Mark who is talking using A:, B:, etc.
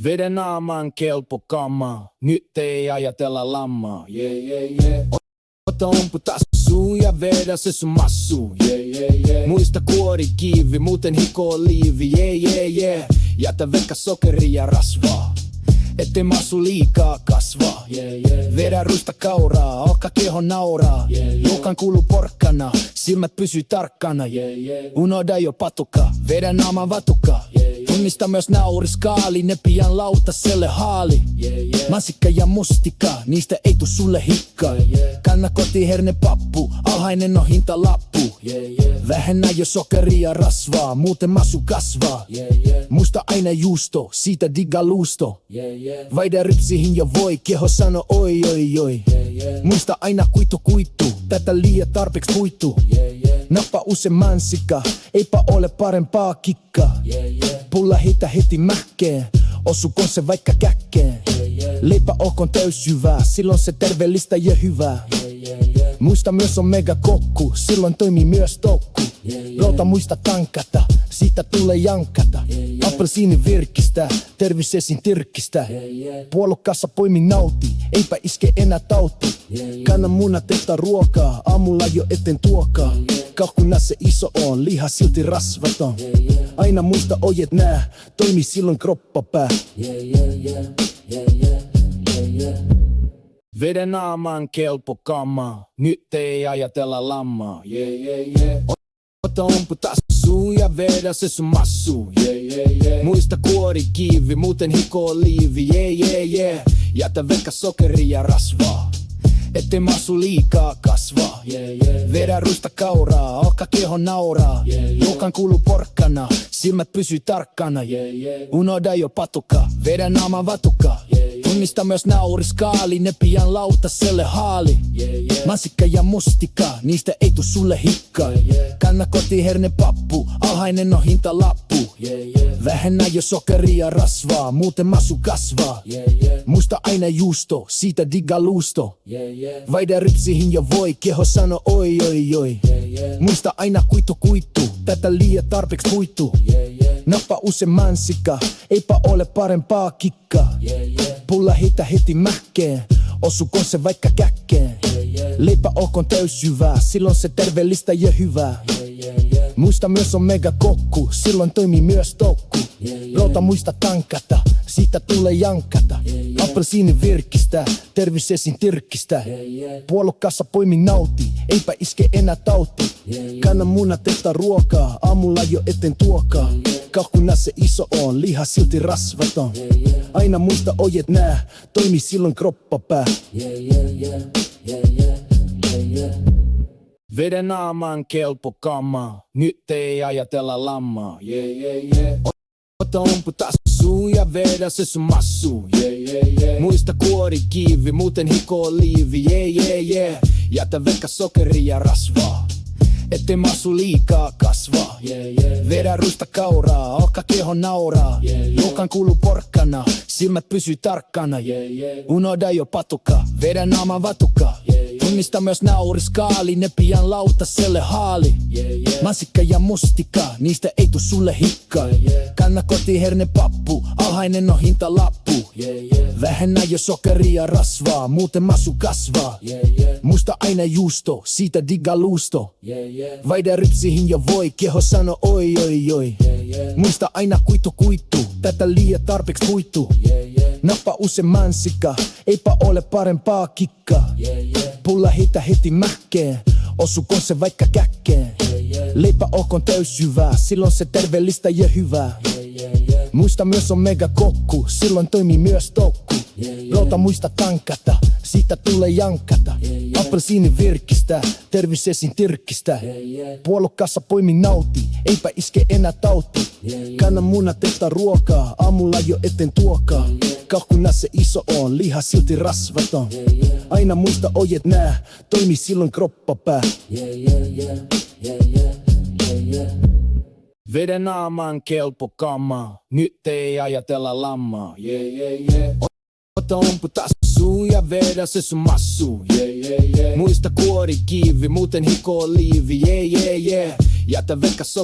A: Veden naamaan kelpo kammaa, nyt ei ajatella lammaa, Ota ompu tassuu ja vedä se sun massuu, Muista kuori kiivi, muuten hikoo liivi, Jätä vekka sokeri ja rasvaa, ettei massu liikaa kasvaa, Vedä ruista kauraa, alkaa keho nauraa, Luokan kuuluu porkkana, silmät pysyy tarkkana, Unohda jo patukka, vedä naaman vatukka, Tunnista myös nauriskaali, ne pian lautaselle haali, Mansikka ja mustika, niistä ei tuu sulle hikka, Kanna koti hernepappu, alhainen on hintalappu, Vähennä jo sokeria ja rasvaa, muuten massu kasvaa, Muista aina juusto, siitä digga luusto, Vaihda rypsihin ja voi, keho sano oi oi oi, Muista aina kuitu, tätä liian tarpeeksi puitu, Nappa usein mansikka, eipä ole parempaa kikka, Pulla hitä heti mäkkeen, osukoon se vaikka käkkeen, Leipä olkoon täysjyvää, silloin se terveellistä ja hyvää, Muista myös on mega kokku, silloin toimii myös tokku, Rauta muista tankata, siitä tulee jankata, Appelsiini virkistää, tervisesin tirkkistä, Puolukassa poimi nauti, eipä iske enää tauti, Kanna munat että ruokaa, aamulla jo eteen tuokaa, Kauhkuna se iso on, liha silti rasvaton, Aina muista ojet nää, toimi silloin kroppapää, Veden naamaan kelpo kammaa, nyt ei ajatella lammaa, Ota ompu tassuu ja vedä se sun massuu, Muista kuori kiivi, muuten hikoo liivi, Jätä vekka sokeri ja rasvaa, ettei massu liikaa kasvaa, Vedä ruista kauraa, alkaa keho nauraa, Luokan kuuluu porkkana, silmät pysyy tarkkana, Unohda jo patukka, vedä naaman vatukka, Tunnista myös nauriskaali, ne pian lautaselle haali, Mansikka ja mustika, niistä ei tuu sulle hikka, Kanna koti hernepappu, alhainen on hintalappu, Vähennä jo sokeria ja rasvaa, muuten massu kasvaa, Muista aina juusto, siitä digga luusto, Vaihda rypsihin ja voi, keho sano oi oi oi, Muista aina kuitu, tätä liian tarpeeksi puitu, Nappa usein mansikka, eipä ole parempaa kikka, Pulla hitä heti mäkkeen, osukoon se vaikka käkkeen, Leipä olkoon täysjyvää, silloin se terveellistä ja hyvää, Muista myös on mega kokku, silloin toimii myös tokku, Rauta muista tankata, siitä tulee jankata, Appelsiini virkistää, tervisesin tirkkistä, Puolukassa poimi nauti, eipä iske enää tauti, Kanna munat että ruokaa, aamulla jo eteen tuokaa, Kauhkuna se iso on, liha silti rasvaton, Aina muista ojet nää, toimi silloin kroppapää, Veden naamaan kelpo kammaa, nyt ei ajatella lammaa, Ota ompu tassuu ja vedä se sun massuu, Muista kuori kiivi, muuten hikoo liivi, Jätä vekka sokeri ja rasvaa, ettei massu liikaa kasvaa, Vedä ruista kauraa, alkaa keho nauraa, Luokan kuuluu porkkana, silmät pysyy tarkkana, Unohda jo patukka, vedä naaman vatukka, Tunnista myös nauriskaali, ne pian lautaselle haali, Mansikka ja mustika, niistä ei tuu sulle hikka, Kanna koti hernepappu, alhainen on hintalappu, Vähennä jo sokeria ja rasvaa, muuten massu kasvaa, Muista aina juusto, siitä digga luusto, Vaihda rypsihin ja voi, keho sano oi oi oi, Muista aina kuitu, tätä liian tarpeeksi puitu, Nappa usein mansikka, eipä ole parempaa kikka, Pulla hitä heti mäkkeen, osukoon se vaikka käkkeen, Leipä olkoon täysjyvää, silloin se terveellistä ja hyvää, Muista myös on mega kokku, silloin toimii myös tokku, Rauta muista tankata, siitä tulee jankata, Appelsiini virkistää, tervisesin tirkkistä, Puolukassa poimi nauti, eipä iske enää tauti, Kanna munat että ruokaa, aamulla jo eteen tuokaa, Kauhkuna se iso on, liha silti rasvaton, Aina muista ojet nää, toimi silloin kroppapää, Veden naamaan kelpo kammaa, nyt ei ajatella lammaa, Ota ompu tassuu ja vedä se sun massuu, Muista kuori kiivi, muuten hikoo liivi, Jätä vekka